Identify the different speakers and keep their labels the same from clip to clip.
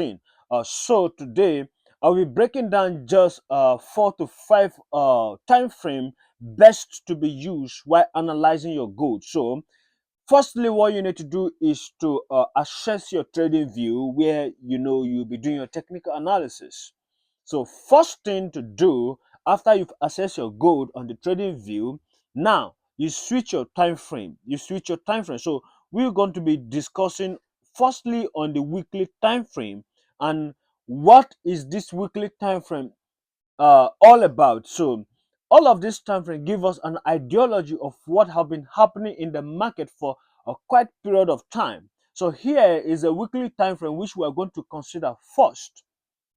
Speaker 1: thing. So today I'll be breaking down just 4 to 5 time frame best to be used while analyzing your gold. So firstly, what you need to do is to assess your trading view, where you'll be doing your technical analysis. So first thing to do after you've assessed your gold on the trading view, now you switch your time frame. So we're going to be discussing firstly on the weekly time frame, and what is this weekly time frame all about. So all of this time frame give us an ideology of what have been happening in the market for a quite period of time. So here is a weekly time frame which we are going to consider first.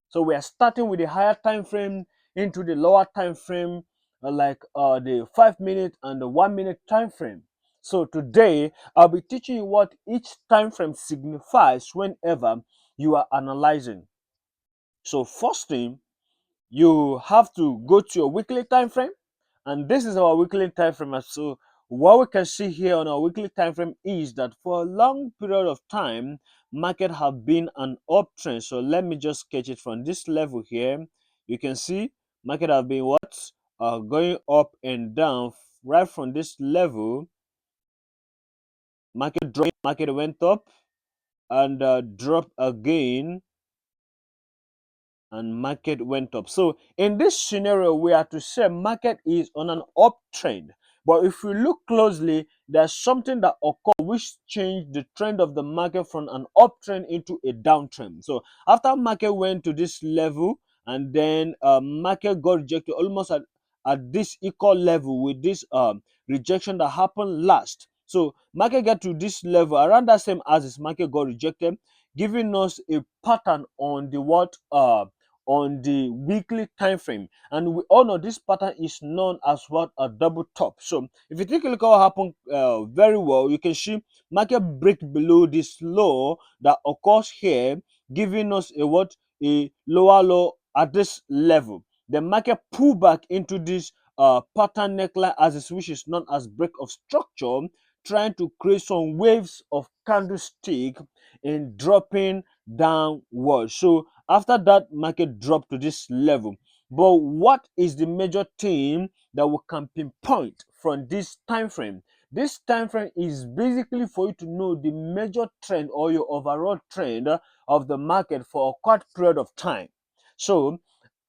Speaker 1: So we are starting with the higher time frame into the lower time frame, like the 5 minute and the 1 minute time frame. So today I'll be teaching you what each time frame signifies whenever you are analyzing. So first thing, you have to go to your weekly time frame, and this is our weekly time frame. And so what we can see here on our weekly time frame is that for a long period of time market have been an uptrend. So let me just sketch it from this level here. You can see market have been what going up and down right from this level. Market dropped, market went up and dropped again, and market went up. So in this scenario, we are to say market is on an uptrend. But if we look closely, there's something that occurred which changed the trend of the market from an uptrend into a downtrend. So after market went to this level, and then market got rejected almost at this equal level with this rejection that happened last. So market got to this level around that same as this market got rejected, giving us a pattern on the what on the weekly time frame, and we all know this pattern is known as what, a double top. So if you take a look at what happened very well, you can see market break below this low that occurs here, giving us a what, a lower low at this level. The market pull back into this pattern neckline as is, which is known as break of structure, trying to create some waves of candlestick in dropping downward. So after that, market dropped to this level. But what is the major thing that we can pinpoint from this time frame? This time frame is basically for you to know the major trend or your overall trend of the market for a quite period of time. So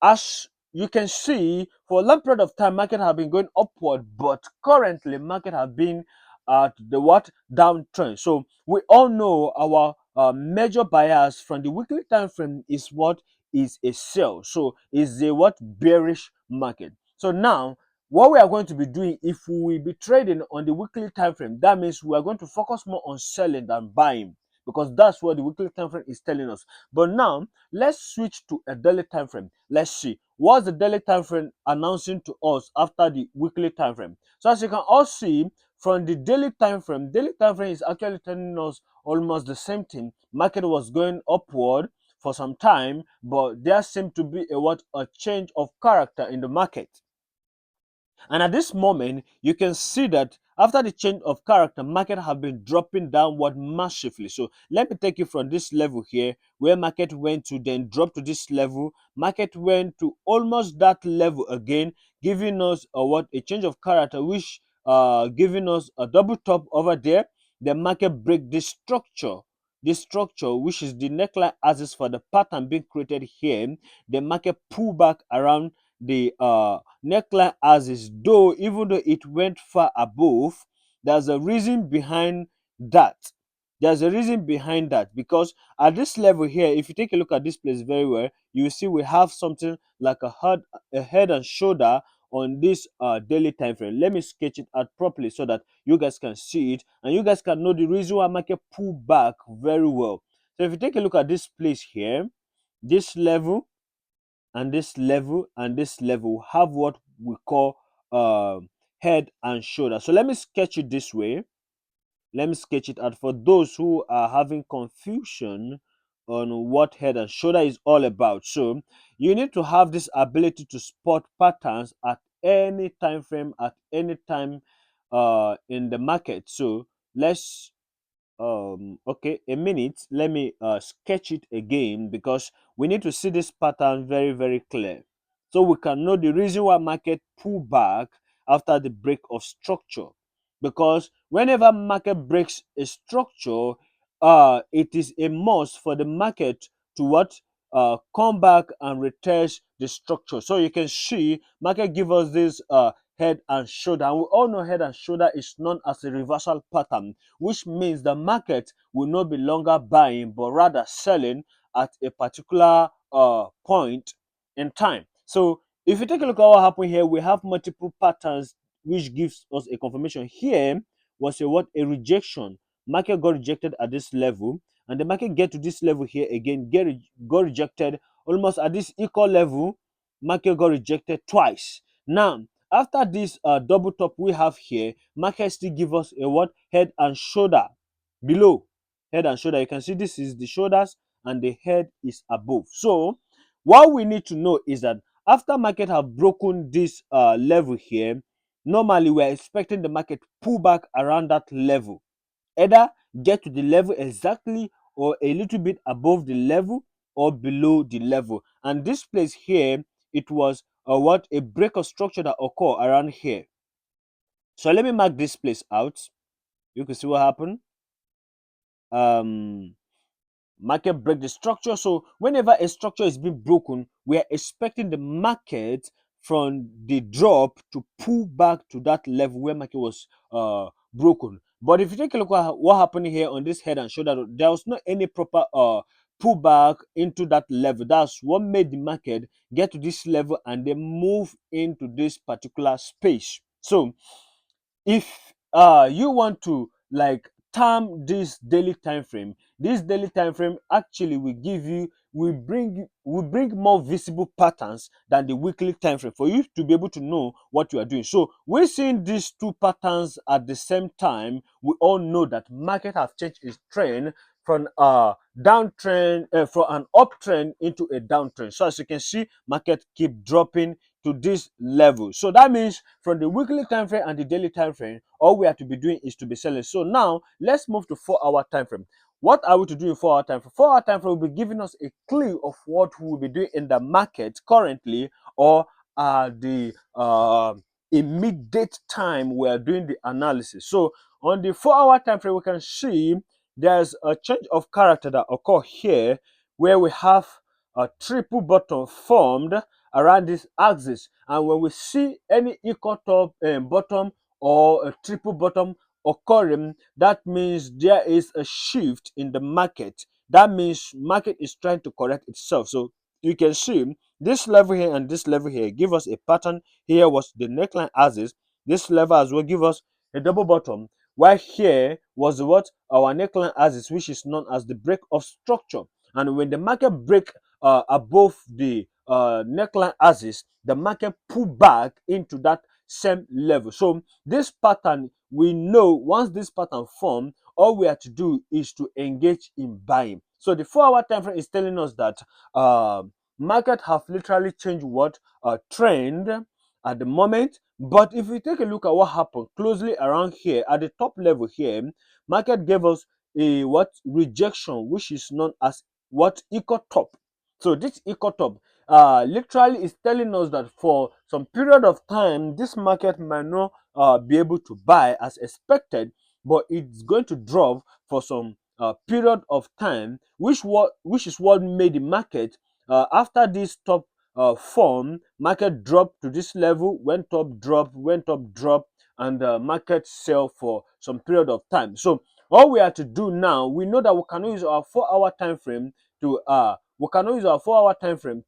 Speaker 1: as you can see, for a long period of time market have been going upward, but currently market have been at the what, downtrend. So we all know our major bias from the weekly time frame is what, is a sell. So is a what, bearish market. So now what we are going to be doing, if we will be trading on the weekly time frame, that means we are going to focus more on selling than buying, because that's what the weekly time frame is telling us. But now let's switch to a daily time frame. Let's see what's the daily time frame announcing to us after the weekly time frame. So as you can all see from the daily time frame is actually telling us almost the same thing. Market was going upward for some time, but there seemed to be a what, a change of character in the market. And at this moment, you can see that after the change of character, market have been dropping downward massively. So let me take you from this level here, where market went to, then drop to this level. Market went to almost that level again, giving us a what, a change of character, which giving us a double top over there. The market break this structure, which is the neckline axis for the pattern being created here. The market pull back around the neckline axis, though even though it went far above, there's a reason behind that. There's a reason behind that, because at this level here, if you take a look at this place very well, you will see we have something like a head and shoulder on this daily time frame. Let me sketch it out properly so that you guys can see it and you guys can know the reason why market pull back very well. So if you take a look at this place here, this level and this level and this level have what we call head and shoulder. So let me sketch it this way. Let me sketch it out for those who are having confusion on what head and shoulder is all about. So you need to have this ability to spot patterns at any time frame, at any time in the market. So let's Okay, a minute, let me sketch it again, because we need to see this pattern very very clear, so we can know the reason why market pull back after the break of structure. Because whenever market breaks a structure, it is a must for the market to what, come back and retest the structure. So you can see market give us this head and shoulder, and we all know head and shoulder is known as a reversal pattern, which means the market will not be longer buying but rather selling at a particular point in time. So if you take a look at what happened here, we have multiple patterns which gives us a confirmation. Here was a what, a rejection. Market got rejected at this level, and the market get to this level here again, got rejected almost at this equal level. Market got rejected twice. Now after this double top we have here, market still give us a what, head and shoulder below. Head and shoulder, you can see this is the shoulders and the head is above. So what we need to know is that after market have broken this level here, normally we're expecting the market pull back around that level, either get to the level exactly or a little bit above the level or below the level. And this place here, it was what, a break of structure that occur around here. So let me mark this place out. You can see what happened. um Market break the structure. So whenever a structure is being broken, we are expecting the market from the drop to pull back to that level where market was broken. But if you take a look at what happened here on this head and shoulder, there was not any proper pullback into that level. That's what made the market get to this level and then move into this particular space. So if you want to like term this daily time frame actually will give you, will bring more visible patterns than the weekly time frame for you to be able to know what you are doing. So we're seeing these two patterns at the same time. We all know that market have changed its trend from downtrend, from an uptrend into a downtrend. So as you can see, market keep dropping to this level. So that means from the weekly time frame and the daily time frame, all we have to be doing is to be selling. So now let's move to 4 hour time frame. What are we to do in 4 hour time frame? 4 hour time frame will be giving us a clue of what we will be doing in the market currently, or the immediate time we are doing the analysis. So on the 4 hour time frame, we can see there's a change of character that occur here, where we have a triple bottom formed around this axis, and when we see any equal top bottom or a triple bottom occurring, that means there is a shift in the market. That means market is trying to correct itself. So you can see this level here and this level here give us a pattern. Here was the neckline axis. This level as well give us a double bottom, while here was what, our neckline axis, which is known as the break of structure. And when the market break above the neckline axis, the market pull back into that same level. So this pattern, we know once this pattern form, all we have to do is to engage in buying. So the 4 hour time frame is telling us that market have literally changed what, trend at the moment. But if we take a look at what happened closely around here at the top level here, market gave us a what, rejection, which is known as what, equal top. So this equal top literally is telling us that for some period of time this market might not be able to buy as expected, but it's going to drop for some period of time, which is what made the market after this top form, market dropped to this level, went up, drop, and the market sell for some period of time. So all we have to do now, we know that we cannot use our 4 hour time frame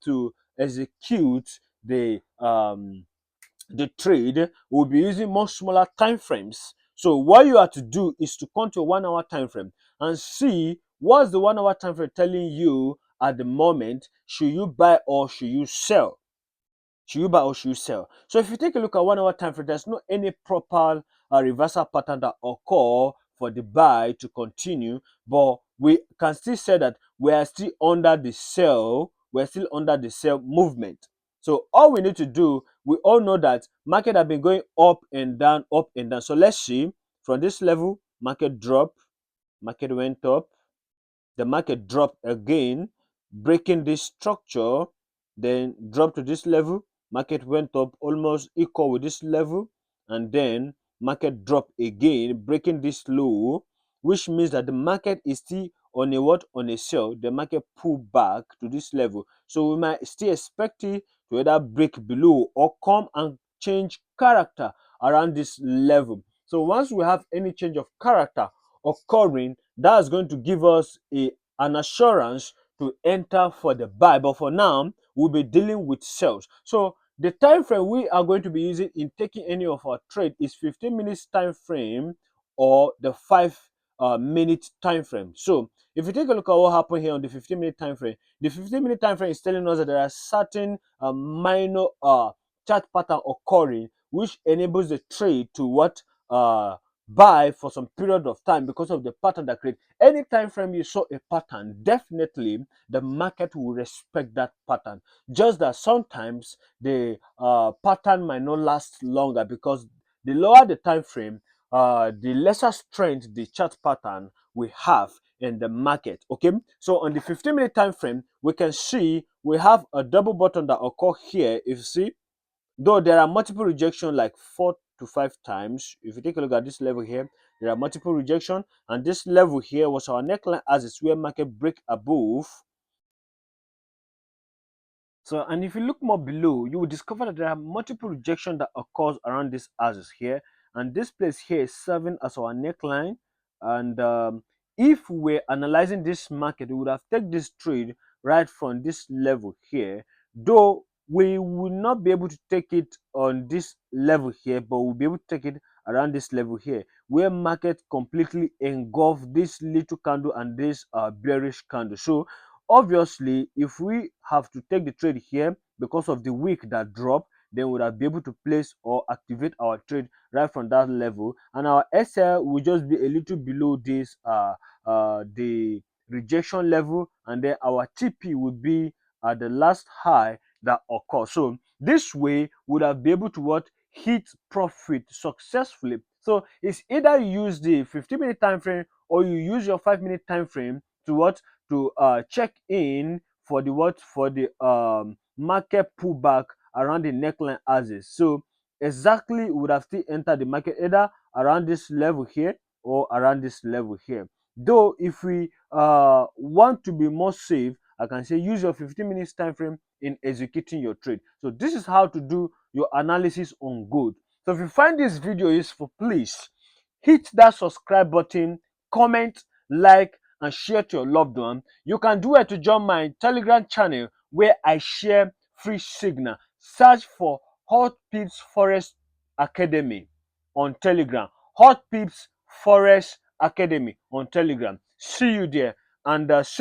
Speaker 1: to execute the trade. We'll be using much smaller time frames. So what you have to do is to come to a 1 hour time frame and see what's the 1 hour time frame telling you at the moment. Should you buy or should you sell? Should you buy or should you sell? So if you take a look at 1 hour time frame, there's no any proper reversal pattern that occur for the buy to continue, but we can still say that we are still under the sell. We're still under the sell movement. So all we need to do, we all know that market have been going up and down, up and down. So let's see from this level, market drop, market went up, the market dropped again, breaking this structure, then dropped to this level, market went up almost equal with this level, and then market dropped again, breaking this low, which means that the market is still on a what? On a sell. The market pull back to this level. So we might still expect it to either break below or come and change character around this level. So once we have any change of character occurring, that's going to give us an assurance to enter for the buy. But for now, we'll be dealing with sales. So the time frame we are going to be using in taking any of our trade is 15 minutes time frame or the 5 minute time frame. So if you take a look at what happened here on the 15-minute time frame, the 15-minute time frame is telling us that there are certain minor chart pattern occurring which enables the trade to what buy for some period of time because of the pattern that create. Any time frame you saw a pattern, definitely the market will respect that pattern. Just that sometimes the pattern might not last longer because the lower the time frame, the lesser strength the chart pattern we have in the market. Okay, so on the 15-minute time frame, we can see we have a double bottom that occur here. If you see, though there are multiple rejection like 4 to 5 times. If you take a look at this level here, there are multiple rejection, and this level here was our neckline as it's where market break above. So, and if you look more below, you will discover that there are multiple rejection that occurs around this axis here, and this place here is serving as our neckline. And if we're analyzing this market, we would have taken this trade right from this level here, though we will not be able to take it on this level here, but we'll be able to take it around this level here, where market completely engulf this little candle and this bearish candle. So obviously, if we have to take the trade here because of the wick that dropped, then we would have been able to place or activate our trade right from that level, and our SL will just be a little below this the rejection level, and then our TP would be at the last high that occurs. So this way would have been able to what? Hit profit successfully. So it's either you use the 15-minute time frame or you use your 5-minute time frame to what? To check in for the what? For the market pullback around the neckline axis. So exactly would have still entered the market either around this level here or around this level here. Though if we want to be more safe, I can say use your 15 minutes time frame in executing your trade. So this is how to do your analysis on gold. So if you find this video useful, please hit that subscribe button, comment, like, and share to your loved one. You can do it to join my Telegram channel where I share free signal. Search for Hot Pips Forest Academy on Telegram. Hot Pips Forest Academy on Telegram. See you there, and